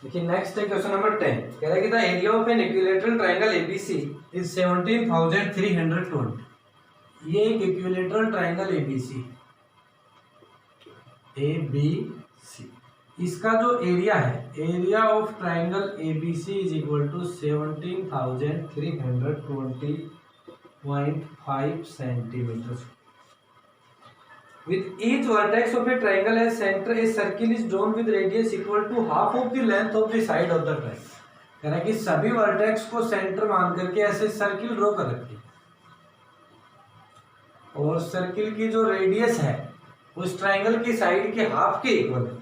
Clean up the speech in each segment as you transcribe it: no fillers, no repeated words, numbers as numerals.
देखिए नेक्स्ट है question number 10। कह रहा है कि the area of an equilateral triangle ABC is 17,320। ये एक इक्विलेटरल ट्रायंगल एबीसी इसका जो एरिया है, area of triangle ABC is equal to 17,320.5 centimetre. With each vertex of a triangle as center, a circle is drawn with radius equal to half of the length of the side of the triangle। कह रहा है कि सभी vertex को centre मान करके ऐसे circle draw कर रखी है और सर्किल की जो रेडियस है उस ट्रायंगल की साइड के हाफ के इक्वल है।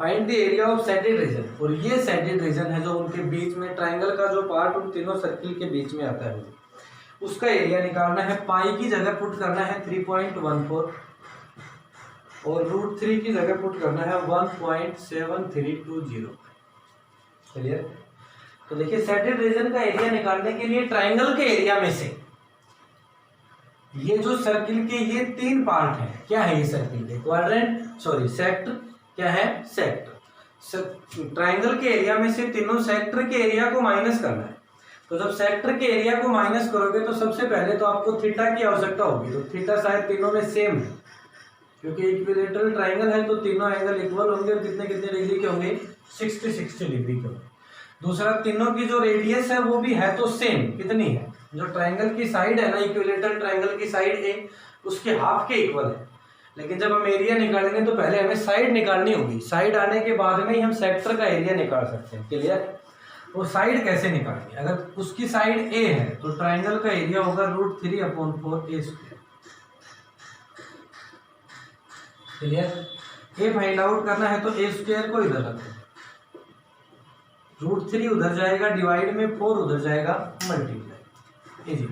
Find the area of shaded reason, और ये सेडेड रीजन है जो उनके बीच में ट्रायंगल का जो पार्ट उन तीनों सर्किल के बीच में आता है उसका एरिया निकालना है। पाई की जगह पुट करना है 3.14 और √3 की जगह पुट करना है 1.7320। क्लियर? तो देखिए सेडेड रीजन का एरिया निकालने के लिए ट्रायंगल के एरिया में से ये जो सर्किल के ये तीन पार्ट हैं, क्या है ये सर्किल के सेक्टर, क्या है सेक्टर। ट्रायंगल के एरिया में से तीनों सेक्टर के एरिया को माइनस करना है। तो जब सेक्टर के एरिया को माइनस करोगे तो सबसे पहले तो आपको थीटा की आवश्यकता होगी। तो थीटा शायद तीनों में सेम है क्योंकि इक्विलेटरल ट्रायंगल है तो तीनों एंगल इक्वल होंगे और कितने कितने डिग्री के होंगे, 60 डिग्री के होंगे। दूसरा, तीनों की जो रेडियस है वो भी है तो सेम, कितनी है, जो ट्रायंगल की साइड है ना, इक्विलेटरल ट्रायंगल की साइड ए उसके हाफ के इक्वल है। लेकिन जब हम एरिया निकालेंगे तो पहले हमें साइड निकालनी होगी, साइड आने के बाद में ही हम सेक्टर का एरिया निकाल सकते हैं। क्लियर? वो साइड कैसे निकालेंगे? अगर उसकी साइड ए है तो ट्रायंगल का एरिया होगा √3/4a²। क्लियर? ए फाइंड आउट करना है तो a² को इधर रखो, √3 उधर जाएगा डिवाइड में 4 उधर जाएगा मल्टीप्लाई, इजी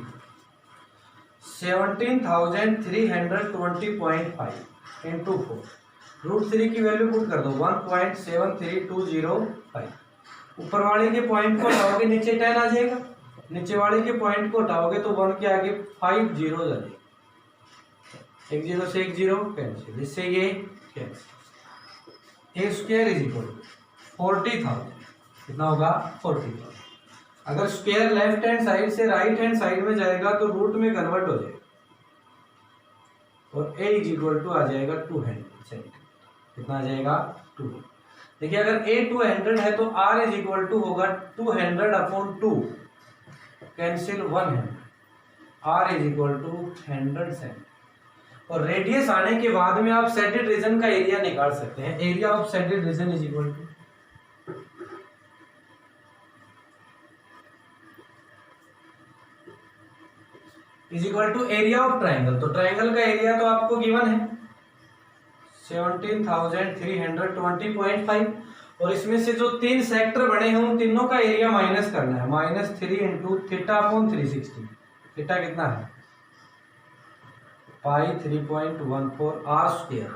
17,320.5 इंटू 4। √3 की वैल्यू पुट कर दो 1.73205। ऊपर वाले के पॉइंट को हटाओगे नीचे 10 आ जाएगा, नीचे वाले के पॉइंट को हटाओगे तो 1 के आगे 5 जीरो आ जाएगा, 1 0 से 1 0 कैंसिल, इससे ये कैंसिल। a² इज इक्वल 40,000, कितना होगा 40,000। अगर स्क्वायर लेफ्ट हैंड साइड से राइट हैंड साइड में जाएगा तो रूट में कन्वर्ट हो जाएगा और a इज इक्वल टू आ जाएगा 200 सेंटीमीटर। कितना आ जाएगा 200। देखिए अगर a 200 है तो r इज इक्वल टू होगा 200/2 cancel 100, r is equal to 100 centimetre. और रेडियस आने के बाद में आप सेडेड रीजन का एरिया निकाल सकते हैं। Area of shaded region is equal to area of triangle. तो ट्रायंगल का एरिया तो आपको गिवन है 17,320.5 और इसमें से जो तीन सेक्टर बने हैं उन तीनों का एरिया माइनस करना है। -3 इंटू θ/360। थीटा कितना है पाई 3.14 r²,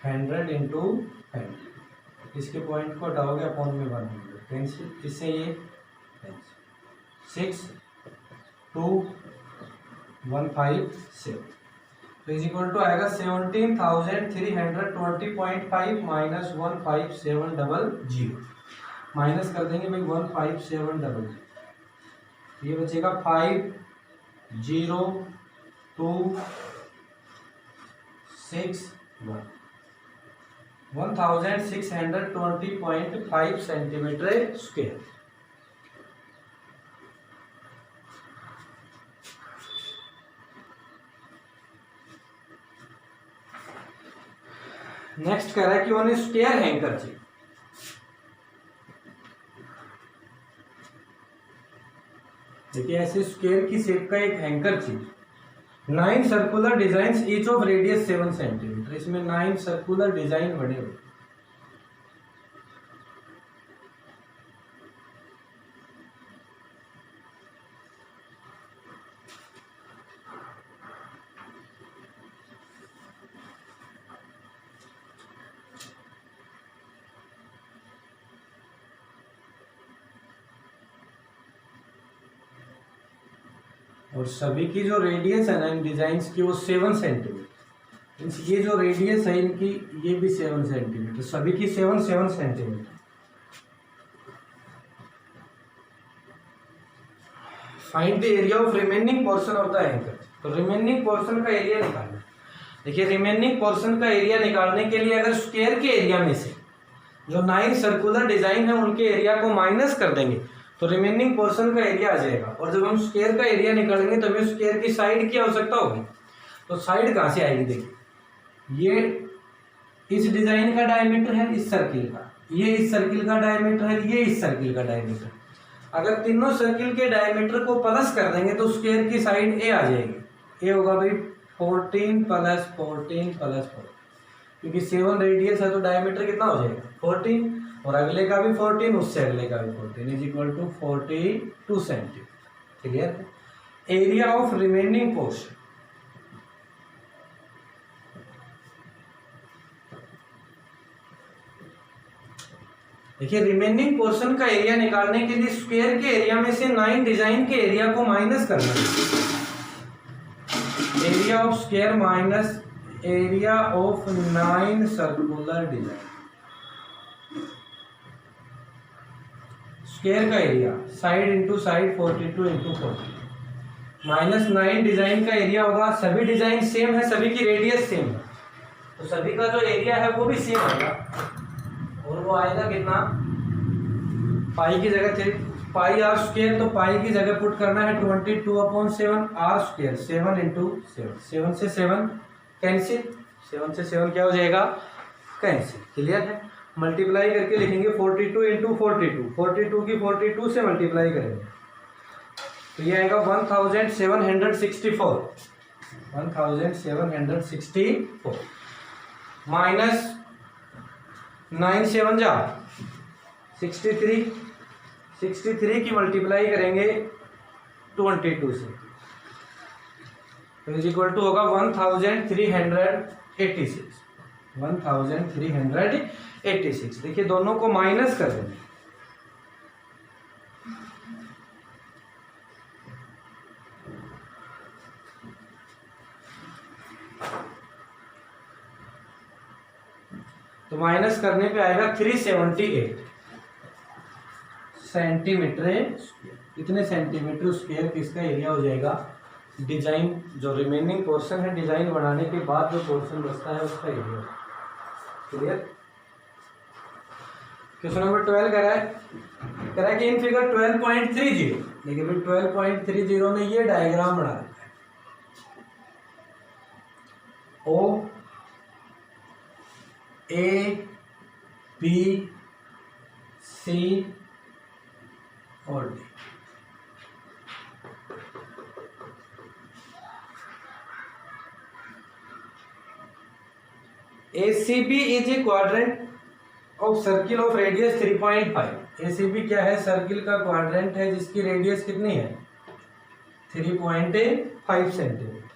100 इंटू 100। इसके पॉइंट को हटाओगे अपॉन में 100 कैंसिल, इससे ये 6 2 1 5 7 तो इज इक्वल टू आएगा 17,320.5 माइनस 15700। माइनस कर देंगे भाई 15700, ये बचेगा 50261 1620.5 सेंटीमीटर स्क्वायर। नेक्स्ट कह रहा है कि वन स्क्वायर हैंकर चाहिए। देखिए ऐसे स्क्वायर की शेप का एक हैंकर चाहिए। 9 circular design each of radius 7 centimetre. इसमें 9 सर्कुलर डिजाइन बने हुए। और सभी की जो रेडियस है ना इन डिजाइन की वो 7 सेंटीमीटर। ये जो रेडियस है इनकी ये भी 7 सेंटीमीटर, सभी की 7 centimetre. Find the area of remaining portion of the anchor. तो रिमेनिंग पोर्शन का एरिया निकालना। देखिए रिमेनिंग पोर्शन का एरिया निकालने के लिए अगर स्क्वायर के एरिया में से जो 9 सर्कुलर डिजाइन है उनके एरिया को माइनस कर देंगे तो रिमेनिंग पोर्शन का एरिया आ जाएगा। और जब हम स्क्वायर का एरिया निकालेंगे तो हमें स्क्वायर की साइड की आवश्यकता होगी। तो साइड कहाँ से आएगी? देखिए ये इस डिजाइन का डायमीटर है इस सर्किल का, ये इस सर्किल का डायमीटर है, ये इस सर्किल का डायमीटर। अगर तीनों सर्किल के डायमीटर को प्लस कर देंगे तो स्क्वायर की साइड ए आ जाएगी। ए होगा भाई 14 प्लस 14 प्लस 4, क्योंकि 7 रेडियस है तो डायमीटर कितना हो जाएगा 14, और अगले का भी 14, उससे अगले का भी 14 is equal to 42 centimetre. Clear है? एरिया ऑफ रिमेनिंग पोर्शन, देखिए रिमेनिंग पोर्शन का एरिया निकालने के लिए स्क्वायर के एरिया में से 9 डिजाइन के एरिया को माइनस करना है। Area of square minus area of 9 circular design. Square का area side into side 42 into 40 minus 9 design का एरिया होगा। सभी डिजाइन सेम है, सभी की रेडियस सेम है, तो सभी का जो एरिया है वो भी सेम आएगा। और वो आएगा कितना? पाई की जगह थे पाई आर स्क्वायर, तो पाई की जगह पुट करना है 22/7 आर स्क्वायर 7 इंटू 7। 7 से 7 कैंसिल, 7 से 7 क्या हो जाएगा? कैंसिल। क्लियर है? मल्टीप्लाई करके लिखेंगे 42 इंटू 42, 42 की 42 से मल्टीप्लाई करेंगे तो ये आएगा 1764 1764 माइनस 9 7 जा 63, 63 की मल्टीप्लाई करेंगे 22 से तो इज इक्वल टू होगा 1386। देखिए दोनों को माइनस कर देंगे तो माइनस करने पे आएगा 378 सेंटीमीटर स्क्वायर। इतने सेंटीमीटर स्क्वायर किसका एरिया हो जाएगा? डिजाइन जो रिमेनिंग पोर्शन है डिजाइन बनाने के बाद जो पोर्शन बचता है उसका एरिया। क्लियर? क्वेश्चन नंबर 12 कह रहा है कि इन फिगर 12.30 देखिए भाई 12.30 में ये डायग्राम बना रखा है। ओ ए बी सी और D. ACB is a quadrant of circle of radius 3.5। ACB क्या है? सर्किल का क्वाड्रेंट है जिसकी रेडियस कितनी है? 3.5 सेंटीमीटर।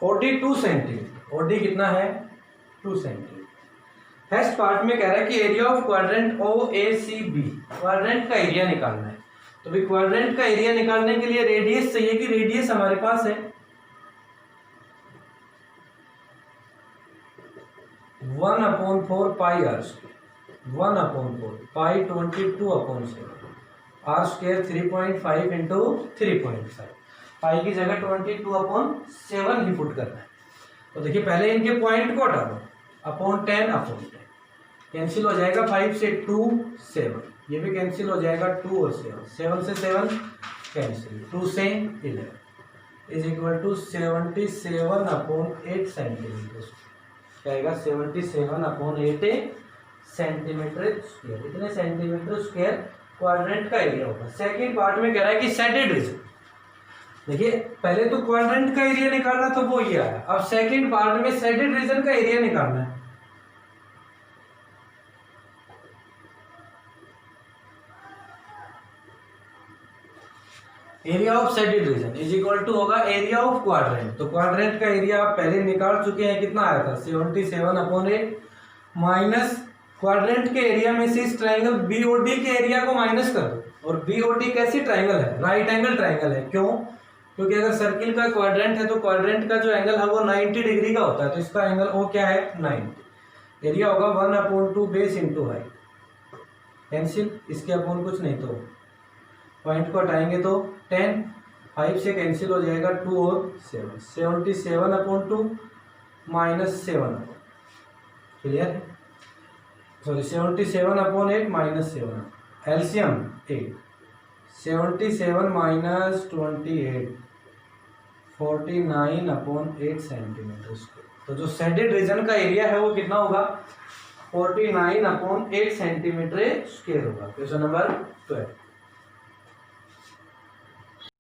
OD 2 centimetre. OD कितना है? 2 सेंटीमीटर। फर्स्ट पार्ट में कह रहा है कि area of quadrant OACB, quadrant का एरिया निकालना है। तो भी क्वाड्रेंट का एरिया निकालने के लिए रेडियस चाहिए कि रेडियस हमारे पास है 1/4 pi R square, 1/4 pi 22/7 R square 3.5 into 3.5। Pi की जगह 22/7 ही पुट करना है। तो देखिए पहले इनके पॉइंट को हटा दो, /10 कैंसिल हो जाएगा। 5 से 2 7, ये भी कैंसिल हो जाएगा 2 और 7, 7 से 7 कैंसिल, 2 से 11 इज इक्वल टू 77/8 सेंटीमीटर। क्या आएगा? 77/8 सेंटीमीटर स्क्वायर। इतने सेंटीमीटर स्क्वायर क्वाड्रेंट का एरिया होगा। सेकंड पार्ट में कह रहा है कि सेटेड रीजन। देखिए पहले तो क्वाड्रेंट का एरिया निकालना तो वो ये आया, अब सेकंड पार्ट में सेटेड रीजन का एरिया निकालना है। Area of shaded region is equal to होगा एरिया ऑफ क्वाड्रेंट। तो क्वाड्रेंट का एरिया आप पहले निकाल चुके हैं, कितना आया था? 77/8 माइनस क्वाड्रेंट के एरिया में से इस ट्राइंगल BOD के एरिया को माइनस कर दो। और BOD कैसी ट्राइंगल है? राइट एंगल ट्राइंगल है। क्यों? क्योंकि अगर सर्किल का क्वाड्रेंट है तो क्वाड्रेंट का जो एंगल है वो 90 डिग्री का होता है, तो इसका एंगल वो क्या है 90। एरिया होगा 1/2 बेस इंटू हाइट, कैंसिल, इसके अपॉन कुछ नहीं, तो पॉइंट को हटाएंगे तो 10, 5 से कैंसिल हो जाएगा 2 और 7, 77/2 -7, clear, sorry 77/8 -7, LCM 8, 77 - 28 49/8 centimetre square. तो जो शेडेड रीजन का एरिया है वो कितना होगा 49/8 सेंटीमीटर स्क्वायर होगा। Question number 12।